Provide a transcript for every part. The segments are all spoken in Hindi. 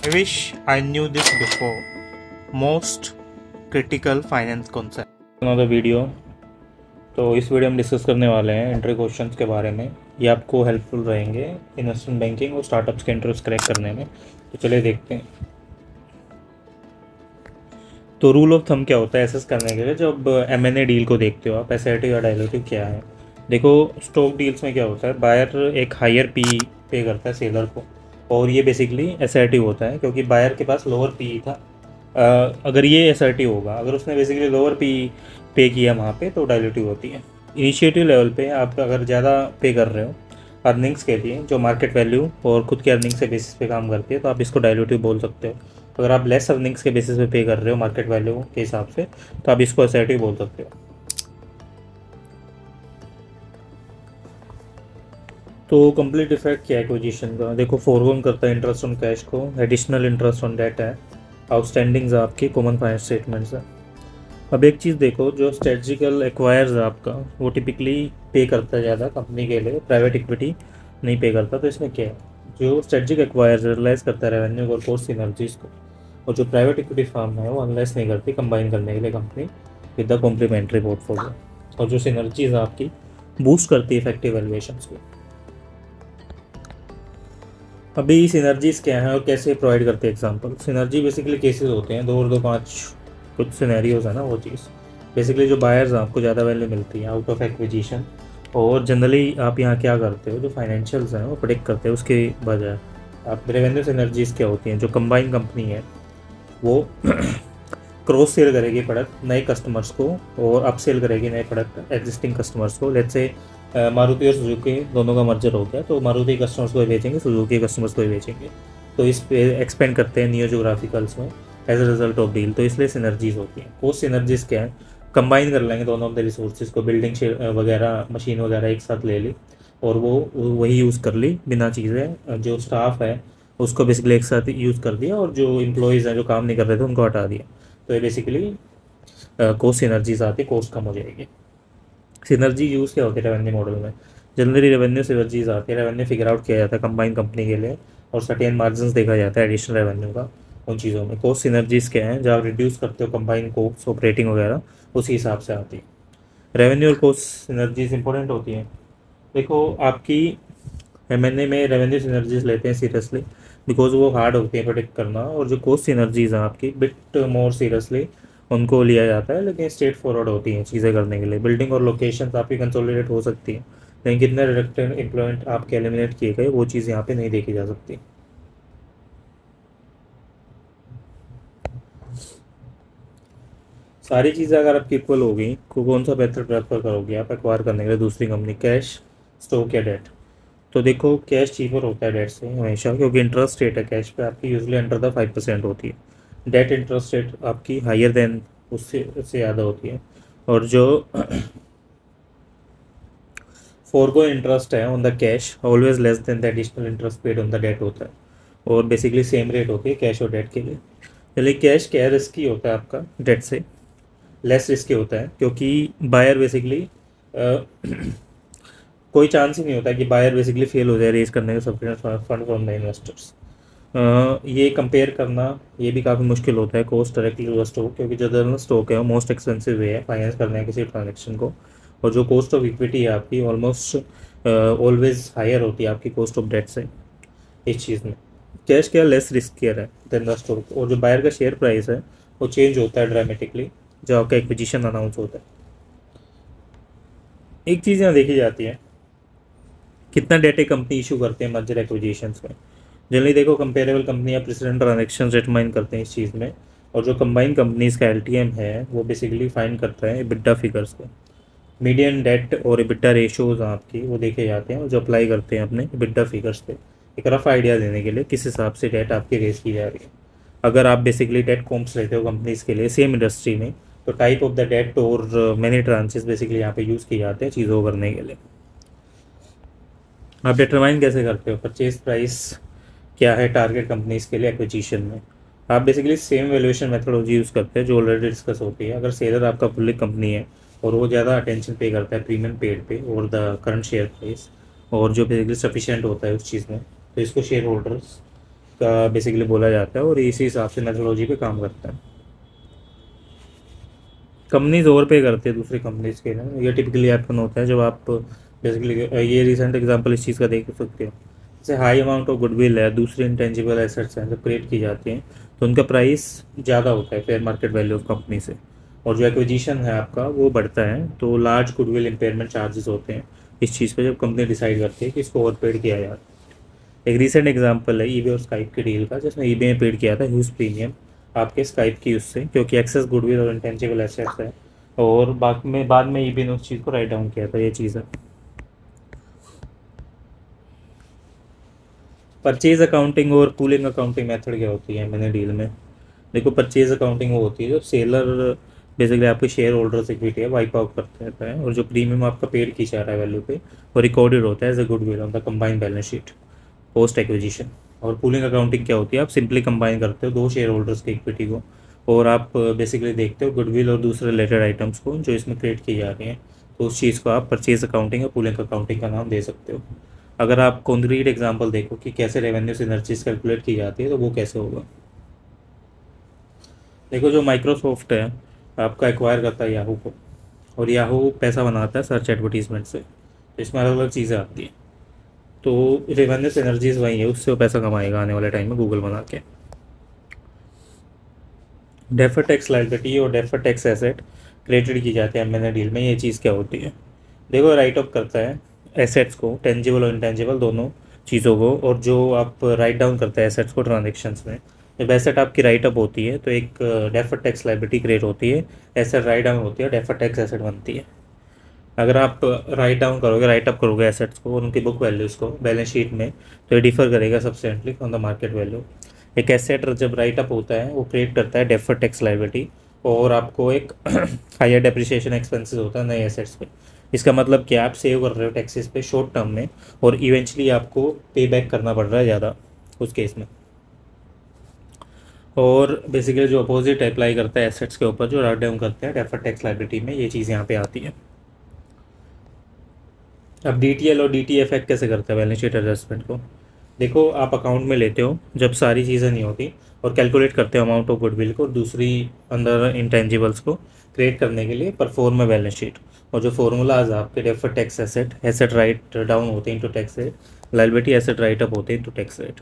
I wish I knew this before. Most critical finance concept. Another video. तो इस वीडियो में डिस्कस करने वाले हैं एंट्री क्वेश्चंस के बारे में। ये आपको हेल्पफुल रहेंगे इन्वेस्टमेंट बैंकिंग और स्टार्टअप्स के इंटरेस्ट क्रैक करने में। तो चलिए देखते हैं। तो रूल ऑफ थंब क्या होता है एसेस करने के लिए जब M&A डील को देखते हो आप, एसआईटी या डायलूटिव क्या है। देखो स्टॉक डील्स में क्या होता है, बायर एक हायर पी पे करता है सेलर को, और ये बेसिकली एसआईटी होता है क्योंकि बायर के पास लोअर पी था। अगर ये एसआईटी होगा, अगर उसने बेसिकली लोअर पी पे किया वहाँ पे, तो डायलूटिव होती है। इनिशिएटिव लेवल पे आप अगर ज़्यादा पे कर रहे हो अर्निंग्स के लिए, जो मार्केट वैल्यू और खुद के अर्निंग्स के बेसिस पे काम करती है, तो आप इसको डायलूटिव बोल सकते हो। अगर आप लेस अर्निंग्स के बेसिस पे कर रहे हो मार्केट वैल्यू के हिसाब से, तो आप इसको एसआईटी बोल सकते हो। तो कंप्लीट इफेक्ट क्या है एक्विजिशन का, देखो फोरगोन करता है इंटरेस्ट ऑन कैश को, एडिशनल इंटरेस्ट ऑन डेट है, आउटस्टैंडिंग्स आपकी कॉमन फाइनेंस स्टेटमेंट्स है। अब एक चीज़ देखो, जो स्ट्रेटजिकल एक्वायर्स है आपका, वो टिपिकली पे करता है ज़्यादा कंपनी के लिए, प्राइवेट इक्विटी नहीं पे करता। तो इसमें क्या है, जो स्ट्रेटजिक एक्वायर्स रियलाइज़ करता है रेवेन्यू और कोस्ट सिनर्जीज को, और जो प्राइवेट इक्विटी फर्म है वो अनलाइज नहीं करती कंबाइन करने के लिए company with the complementary portfolio, और जो सिनर्जीज आपकी बूस्ट करती है इफेक्टिव वैल्यूएशंस को। अभी सिनर्जीज क्या है और कैसे प्रोवाइड करते हैं एग्जांपल। सिनर्जी बेसिकली केसेस होते हैं 2 और 2 5 कुछ सिनेरियोज है ना, वो चीज़ बेसिकली जो बायर्स आपको ज़्यादा वैल्यू मिलती है आउट ऑफ एक्विजिशन, और जनरली आप यहाँ क्या करते हो, जो फाइनेंशियल्स हैं वो प्रेडिक्ट करते हैं उसके बजाय आप रेवेन्यू सिनर्जीज क्या होती हैं, जो कंबाइन कंपनी है वो क्रॉस सेल करेगी प्रोडक्ट नए कस्टमर्स को और अप सेल करेगी नए प्रोडक्ट एग्जिस्टिंग कस्टमर्स को। लेट्स से मारुति और सुजुकी दोनों का मर्जर हो गया, तो मारुति कस्टमर्स को ही बेचेंगे, सुजुकी कस्टमर्स को ही बेचेंगे, तो इस पे एक्सपेंड करते हैं नियो जोग्राफिकल्स में as a result of deal. तो इसलिए सिनर्जीज होती हैं। कोस्ट सिनर्जीज क्या है, कंबाइन कर लेंगे दोनों ऑफ द रिसोर्सेज को, बिल्डिंग वगैरह मशीन वगैरह एक साथ ले ली और वो वही यूज़ कर ली बिना चीज़ें, जो स्टाफ है उसको बेसिकली एक साथ यूज़ कर दिया, और जो एम्प्लॉयज़ हैं जो काम नहीं कर रहे थे उनको हटा दिया। तो ये बेसिकली कोस्ट सिनर्जीज आती है, कॉस्ट कम हो जाएगी। सिनर्जी यूज़ क्या होती है रेवेन्यू मॉडल में, जनरली रेवेन्यू सिनर्जीज आती है, रेवेन्यू फिगर आउट किया जाता है कंबाइन कंपनी के लिए, और सर्टेन मार्जिन देखा जाता है एडिशनल रेवेन्यू का उन चीज़ों में। कॉस्ट सिनर्जीज क्या है, जब आप रिड्यूस करते हो कंबाइन कॉस्ट ऑपरेटिंग वगैरह, उसी हिसाब से आती है। रेवेन्यू और कॉस्ट सिनर्जीज इंपॉर्टेंट होती हैं। देखो आपकी M&A में रेवेन्यू सिनर्जीज लेते हैं सीरियसली बिकॉज वो हार्ड होती है प्रोडिक्ट करना, और जो कॉस्ट सिनर्जीज हैं आपकी बिट मोर सीरियसली उनको लिया जाता है, लेकिन स्ट्रेट फॉरवर्ड होती हैं चीज़ें करने के लिए। बिल्डिंग और लोकेशन आपकी कंसोलिडेट हो सकती है, लेकिन कितने डायरेक्ट एम्प्लॉयमेंट आपके एलिमिनेट किए गए वो चीज़ यहाँ पे नहीं देखी जा सकती। सारी चीज़ें अगर आपकी इक्वल हो गई, कौन सा बेहतर प्रेफर करोगे आप एक्वायर करने के लिए दूसरी कंपनी, कैश, स्टॉक या डेट। तो देखो कैश चीपर होता है डेट से हमेशा, क्योंकि इंटरेस्ट रेट है कैश पे आपकी यूजली अंडर द 5% होती है। डेट इंटरेस्ट रेट आपकी हायर देन उससे ज़्यादा होती है, और जो फोरगो इंटरेस्ट है on the cash always less than the additional interest paid on the debt होता है, और बेसिकली सेम रेट होती है कैश और डेट के लिए। चलिए कैश क्या है, रिस्की होता है आपका, डेट से लेस रिस्की होता है, क्योंकि बायर बेसिकली कोई चांस ही नहीं होता कि बायर बेसिकली फेल हो जाए रेज करने का sufficient fund from the investors. ये कंपेयर करना ये भी काफ़ी मुश्किल होता है cost directly to the stock, क्योंकि जो जनरल स्टॉक है वो मोस्ट एक्सपेंसिव वे है फाइनेंस करने का किसी ट्रांजेक्शन को, और जो कॉस्ट ऑफ इक्विटी है आपकी ऑलमोस्ट ऑलवेज हायर होती है आपकी कॉस्ट ऑफ डेट से। इस चीज़ में कैश क्या लेस रिस्कियर है देन द स्टॉक, और जो बायर का शेयर प्राइस है वो चेंज होता है ड्रामेटिकली जब आपका एक्विजिशन अनाउंस होता है। एक चीज़ यहाँ देखी जाती है, कितना डेट एक कंपनी इशू करते हैं मर्जर एक्विजिशंस में। जनरली देखो कंपेरेबल कंपनी या प्रेसिडेंट ट्रांजेक्शन डिटरमाइन करते हैं इस चीज़ में, और जो कंबाइन कंपनीज का LTM है वो बेसिकली फाइन करता है EBITDA फिगर्स को। मीडियन डेट और EBITDA रेशियोज आपकी वो देखे जाते हैं, और जो अप्लाई करते हैं अपने EBITDA फिगर्स पे एक रफ आइडिया देने के लिए किस हिसाब से डेट आपकी रेस की जा रही है। अगर आप बेसिकली डेट कॉम्प्स लेते हो कंपनीज के लिए सेम इंडस्ट्री में, तो टाइप ऑफ द डेट और मैनी ट्रांचेस बेसिकली यहाँ पे यूज़ किए जाते हैं चीज़ों को करने के लिए। आप डिटरमाइन कैसे करते हो परचेज प्राइस क्या है टारगेट कंपनीज के लिए एक्विजिशन में, आप basically same valuation methodology use करते हैं जो ऑलरेडी डिस्कस होती है। अगर सेलर आपका पब्लिक कंपनी है और वो ज़्यादा अटेंशन पे करता है प्रीमियम पेड पे और द करंट शेयर प्राइस, और जो बेसिकली सफिशिएंट होता है उस चीज़ में, तो इसको शेयर होल्डर्स का बेसिकली बोला जाता है, और इसी हिसाब से मेथोडोलॉजी पे काम करता है। कंपनीज ओवर पे करती है दूसरी कंपनीज के लिए, ये टिपिकली हैपन होता है जब आप बेसिकली, ये रिसेंट एग्जांपल इस चीज़ का देख सकते हो। जैसे हाई अमाउंट ऑफ गुडविल है, दूसरी इंटेंजिबल एसेट्स हैं जब क्रिएट की जाती हैं तो उनका प्राइस ज़्यादा होता है fair market value of company से, और जो एक्विजिशन है आपका वो बढ़ता है, तो लार्ज गुडविल इम्पेयरमेंट चार्जेस होते हैं इस चीज़ पे जब कंपनी डिसाइड करती है कि इसको ओवर पेड किया जाए। एक रीसेंट एग्जांपल है ईबे और स्काइप की डील का, जिसमें ईबे ने पेड किया था ह्यूज प्रीमियम आपके स्काइप की उससे, क्योंकि एक्सेस गुडविल और इंटेंजिबल एसेट्स है, और बाद में ईबे ने उस चीज़ को राइट डाउन किया था। ये चीज़ है। परचेज अकाउंटिंग और पूलिंग अकाउंटिंग मेथड क्या होती है मैंने डील में? देखो, परचेज अकाउंटिंग वो होती है जब सेलर बेसिकली आपके शेयर होल्डर्स इक्विटी है वाइप आउट करते रहता है, और जो प्रीमियम आपका पेड की जा रहा है वैल्यू पे वो रिकॉर्डेड होता है as a goodwill on the combined balance sheet post acquisition. और पूलिंग अकाउंटिंग क्या होती है? आप सिंपली कंबाइन करते हो दो शेयर होल्डर्स की इक्विटी को, और आप बेसिकली देखते हो गुडविल और दूसरे रिलेटेड आइटम्स को जो इसमें क्रिएट की जा रही हैं, तो उस चीज़ को आप परचेज अकाउंटिंग या पूलिंग अकाउंटिंग का नाम दे सकते हो। अगर आप कॉन्क्रीट एग्जांपल देखो कि कैसे रेवेन्यू सिनर्जीज कैलकुलेट की जाती है, तो वो कैसे होगा। देखो, जो माइक्रोसॉफ्ट है आपका एक्वायर करता है याहू को, और याहू पैसा बनाता है सर्च एडवर्टीजमेंट से, तो इसमें अलग अलग चीज़ें आती हैं, तो रेवेन्यू सिनर्जीज वही है, उससे वो पैसा कमाएगा आने वाले टाइम में गूगल बना के। डेफर टैक्स लायबिलिटी और डेफर टैक्स एसेट क्रिएटेड की जाती है एम डील में। ये चीज़ क्या होती है? देखो, राइट ऑफ करता है एसेट्स को, टेंजिबल और इंटेंजिबल दोनों चीज़ों को, और जो आप राइट डाउन करते हैं एसेट्स को ट्रांजेक्शन्स में, जब एसेट आपकी राइट अप होती है तो एक डेफर टैक्स लायबिलिटी क्रिएट होती है, एसेट राइट डाउन होती है, डेफर टैक्स एसेट बनती है। अगर आप राइट डाउन करोगे, राइट अप करोगे एसेट्स को और उनकी बुक वैल्यूज़ को बैलेंस शीट में, तो ये डिफर करेगा substantially on the market value. एक एसेट जब राइट अप होता है वो क्रिएट करता है डेफर टैक्स लायबिलिटी, और आपको एक हायर डेप्रिसिएशन एक्सपेंसेस होता है नए एसेट्स पे। इसका मतलब कि आप सेव कर रहे हो टैक्सेस पे शॉर्ट टर्म में, और इवेंचुअली आपको पे बैक करना पड़ रहा है ज़्यादा उस केस में। और बेसिकली जो अपोजिट अप्लाई करता है एसेट्स के ऊपर, जो राइट डाउन करते हैं डेफर टैक्स लायबिलिटी में, ये चीज़ यहाँ पे आती है। अब DTL और DT इफेक्ट कैसे करता है बैलेंस शीट एडजस्टमेंट को? देखो, आप अकाउंट में लेते हो जब सारी चीज़ें नहीं होती, और कैलकुलेट करते हो अमाउंट ऑफ गुडविल को, दूसरी अंदर इंटेंजिबल्स को क्रिएट करने के लिए परफॉर्म बैलेंस शीट, और जो फॉर्मूलाज आपके defer tax asset, asset write down होते हैं into tax rate, liability asset right up होते हैं इनटू टैक्स रेट।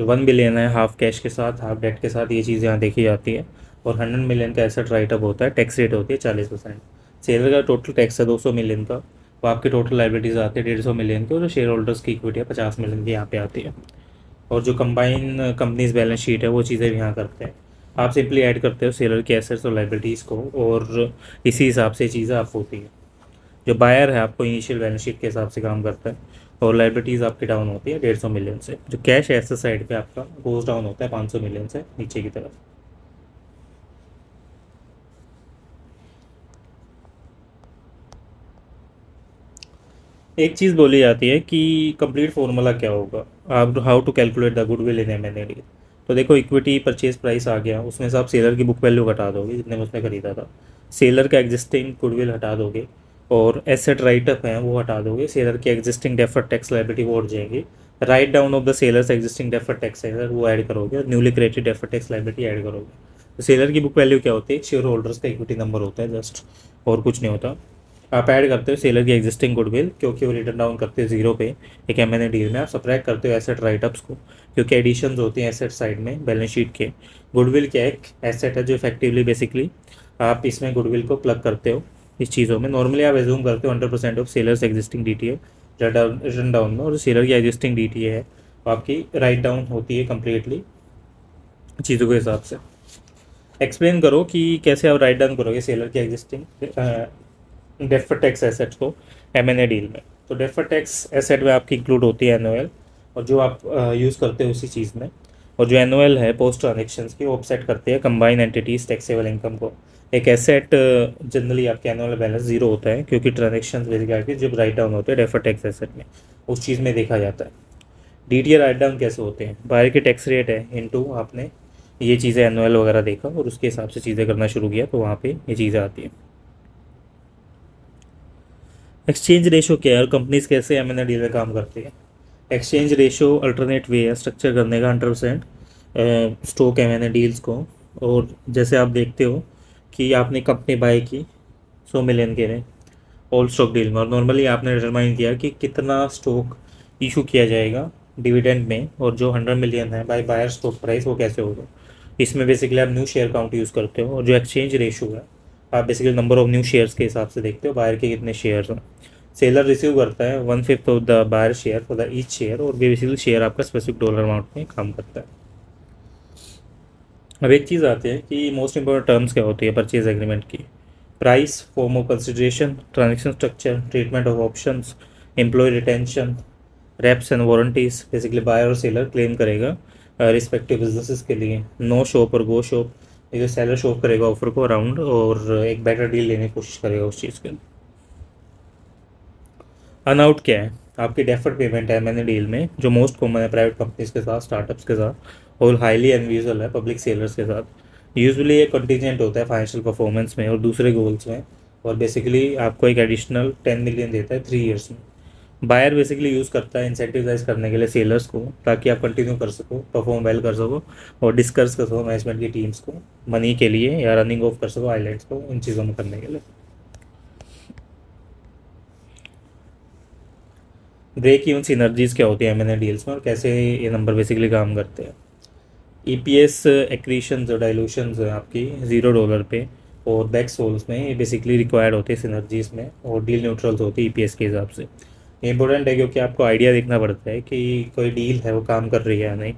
1 बिलियन है हाफ कैश के साथ हाफ डेट के साथ, ये चीज़ यहाँ देखी जाती है, और 100 मिलियन का एसेट राइट अप होता है, टैक्स रेट होती है 40%। सेलर का टोटल टैक्स है 200 मिलियन का, वो आपकी टोटल लाइबिलिटीज़ आती है 150 मिलियन की, और जो शेयर होल्डर्स की इक्विटी है 50 मिलियन की यहाँ पे आती है। और जो कंबाइन कंपनीज बैलेंस शीट है वो चीज़ें भी यहाँ करते हैं। आप सिंपली ऐड करते हो सेलर के एसेट्स और लाइबिलिटीज़ को, और इसी हिसाब से चीज़ें आप होती है। जो बायर है आपको इनिशियल बैलेंस शीट के हिसाब से काम करता है, और लाइबिलिटीज़ आपकी डाउन होती है 150 मिलियन से। जो कैश एसेट साइड पे आपका गोज डाउन होता है 500 मिलियन से नीचे की तरफ। एक चीज़ बोली जाती है कि कंप्लीट फार्मूला क्या होगा, आप how to calculate the goodwill in M&A। तो देखो, इक्विटी परचेज प्राइस आ गया, उसमें से आप सेलर की बुक वैल्यू हटा दोगे जितने में उसने खरीदा था, सेलर का एग्जिस्टिंग गुडविल हटा दोगे, और एसेट राइट अप है वो हटा दोगे, सेलर की एग्जिस्टिंग डेफर टैक्स लायबिलिटी वो हट जाएगी, write down of the sellers existing defer tax वो ऐड करोगे, और newly created defer tax liability add करोगे। तो सेलर की बुक वैल्यू क्या होती है? शेयर होल्डर्स का इक्विटी नंबर होता है जस्ट, और कुछ नहीं होता। आप ऐड करते हो सेलर की एग्जिस्टिंग गुडविल, क्योंकि वो रिटर्न डाउन करते हो जीरो पे एक M&A डील में, आप सब्ट्रैक्ट करते हो एसेट राइटअप्स को, क्योंकि एडिशंस होती हैं एसेट साइड में बैलेंस शीट के। गुडविल क्या एक एसेट है जो इफेक्टिवली बेसिकली आप इसमें गुडविल को प्लग करते हो इस चीज़ों में। नॉर्मली आप एज्यूम करते हो 100% of sellers existing DTA return down में, और जो सेलर की एग्जिस्टिंग DTA है वो आपकी राइट डाउन होती है कम्प्लीटली चीज़ों के हिसाब से। एक्सप्लेन करो कि कैसे आप राइट डाउन करोगे सेलर की एग्जिस्टिंग डेफर टैक्स एसेट्स को M&A डील में। तो डेफर टैक्स एसेट में आपकी इंक्लूड होती है NOL, और जो आप यूज़ करते हो उसी चीज़ में, और जो NOL है पोस्ट ट्रांजेक्शन्स की, वो ऑफसेट करते हैं कंबाइन एंटिटीज टैक्सेबल इनकम को। एक एसेट जनरली आपके एनुअल बैलेंस जीरो होता है, क्योंकि ट्रांजेक्शन बेसिकली जब राइट डाउन होते हैं डेफर टैक्स एसेट में, उस चीज़ में देखा जाता है। DTA राइट डाउन कैसे होते हैं? बाहर की टैक्स रेट है इनटू आपने ये चीज़ें एनुअल वगैरह देखा और उसके हिसाब से चीज़ें करना शुरू किया, तो वहाँ पे ये चीज़ें आती हैं। एक्सचेंज रेशो क्या है और कंपनीज कैसे M&A डील में काम करती है? एक्सचेंज रेशो अल्टरनेट वे है स्ट्रक्चर करने का 100% स्टॉक M&A डील्स को। और जैसे आप देखते हो कि आपने कंपनी बाय की 100 मिलियन के लिए ऑल स्टॉक डील में, और नॉर्मली आपने डिटरमाइन किया कि कितना स्टॉक इशू किया जाएगा डिविडेंड में, और जो 100 मिलियन है बाय बायर स्टॉक प्राइस वो कैसे होगा। इसमें बेसिकली आप न्यू शेयर काउंट यूज़ करते हो, और जो एक्सचेंज रेशो है आप basically number of new shares के हिसाब से देखते हो बायर के कितने शेयर्स हैं। सेलर रिसीव करता है 1/5 of the buyer share for the each share, और बेसिकली शेयर आपका स्पेसिफिक डॉलर अमाउंट में काम करता है। अब एक चीज़ आती है कि मोस्ट इंपॉर्टेंट टर्म्स क्या होती है परचेज एग्रीमेंट की। Price, form of consideration, transaction structure, treatment of options, employ retention, reps and warranties. Basically buyer और सेलर क्लेम करेगा रिस्पेक्टिव बिजनेसेस के लिए। नो शॉप और गो शॉप, ये सेलर शॉप करेगा ऑफर को अराउंड और एक बेटर डील लेने की कोशिश करेगा उस चीज़ के। अनआउट क्या है, आपकी डेफर्ड पेमेंट है मैंने डील में, जो मोस्ट कॉमन है प्राइवेट कंपनीज के साथ, स्टार्टअप्स के साथ, और हाईली अनयूजुअल है पब्लिक सेलर्स के साथ। यूजुअली ये कंटीजेंट होता है फाइनेंशियल परफॉर्मेंस में और दूसरे गोल्स में, और बेसिकली आपको एक एडिशनल 10 मिलियन देता है 3 ईयर्स में। बायर बेसिकली यूज़ करता है इंसेंटिवाइज करने के लिए सेलर्स को, ताकि आप कंटिन्यू कर सको, परफॉर्म वेल कर सको, और डिस्कस कर सको मैनेजमेंट की टीम्स को मनी के लिए, या रनिंग ऑफ कर सको आइलैंड्स को इन चीज़ों में करने के लिए। ब्रेक इवन सिनर्जीज क्या होती है M&A डील्स में, और कैसे ये नंबर बेसिकली काम करते हैं। EPS एक्रीशन जो डाइल्यूशन है आपकी $0 पे और बैक सोल्स में, ये बेसिकली रिक्वायर्ड होते हैं सिनर्जीज में, और डील न्यूट्रल्स होती है EPS के हिसाब से। ये इंपॉर्टेंट है क्योंकि आपको आइडिया देखना पड़ता है कि कोई डील है वो काम कर रही है या नहीं।